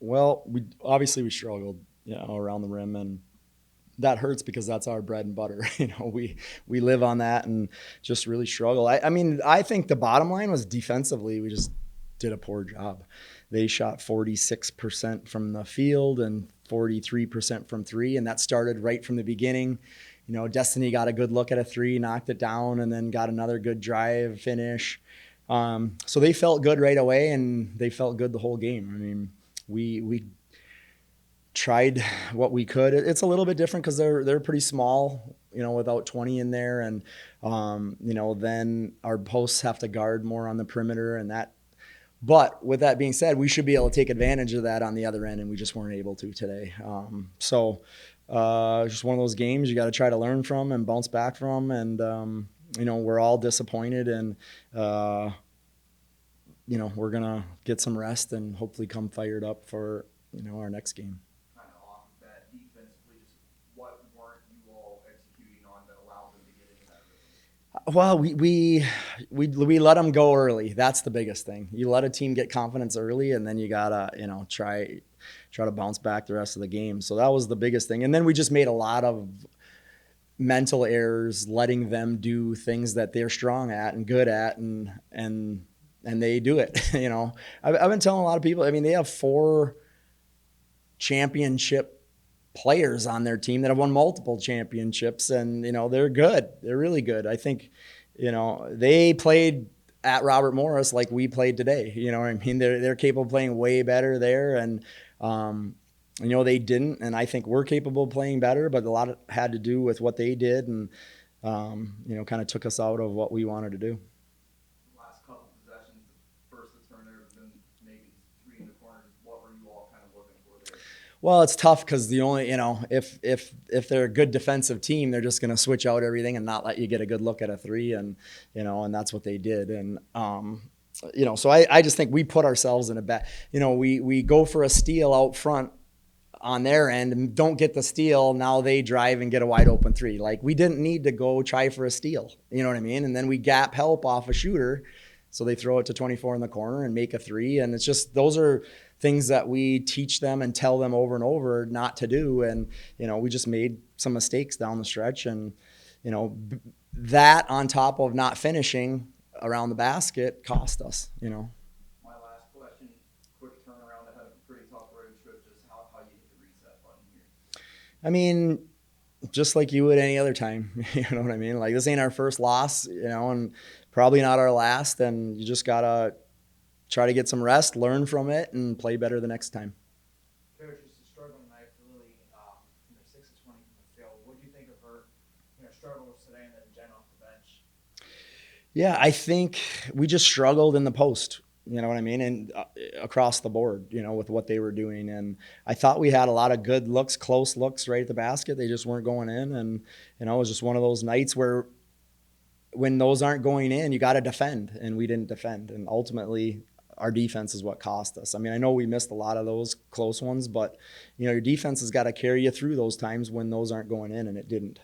Well, we struggled, around the rim, and that hurts because that's our bread and butter. We live on that and just really struggle. I mean, I think the bottom line was defensively, we just did a poor job. They shot 46% from the field and 43% from three, and that started right from the beginning. Destiny got a good look at a three, knocked it down, and then got another good drive finish. So they felt good right away, and they felt good the whole game. I mean, we tried what we could. It's a little bit different because they're pretty small, without 20 in there, and then our posts have to guard more on the perimeter, and that. But with that being said, we should be able to take advantage of that on the other end, and we just weren't able to today. Just one of those games you got to try to learn from and bounce back from, and we're all disappointed, and we're gonna get some rest and hopefully come fired up for our next game. Kind of off of that defensively, just what weren't you all executing on that allowed them to get into that rhythm? Well, we let them go early. That's the biggest thing. You let a team get confidence early, and then you gotta try to bounce back the rest of the game. So that was the biggest thing. And then we just made a lot of mental errors, letting them do things that they're strong at and good at, and they do it. I've been telling a lot of people. I mean, they have 4 championship players on their team that have won multiple championships, and they're good. They're really good. I think they played at Robert Morris like we played today. You know what I mean? They're capable of playing way better there, and they didn't, and I think we're capable of playing better, but a lot had to do with what they did, and kind of took us out of what we wanted to do. Last couple possessions, first the turnover, then maybe 3 in the corners. What were you all kind of looking for there? Well, it's tough because the only, if they're a good defensive team, they're just going to switch out everything and not let you get a good look at a three, and and that's what they did. And so I just think we put ourselves in a bad. We go for a steal out front on their end and don't get the steal. Now they drive and get a wide open three. Like, we didn't need to go try for a steal. You know what I mean? And then we gap help off a shooter. So they throw it to 24 in the corner and make a three. And it's just, those are things that we teach them and tell them over and over not to do. And, we just made some mistakes down the stretch. And, that on top of not finishing around the basket cost us. My last question, quick turnaround ahead of a pretty tough road trip, just how you hit the reset button here. I mean, just like you would any other time. You know what I mean? Like, this ain't our first loss, and probably not our last, and you just got to try to get some rest, learn from it, and play better the next time. Coach, it's a struggling night for Lily, 6 of 20 from the field. What do you think of her struggles today and then Jen off the bench? Yeah, I think we just struggled in the post. You know what I mean? And across the board, with what they were doing. And I thought we had a lot of good looks, close looks right at the basket. They just weren't going in. And, it was just one of those nights where when those aren't going in, you got to defend. And we didn't defend. And ultimately, our defense is what cost us. I mean, I know we missed a lot of those close ones, but, your defense has got to carry you through those times when those aren't going in, and it didn't.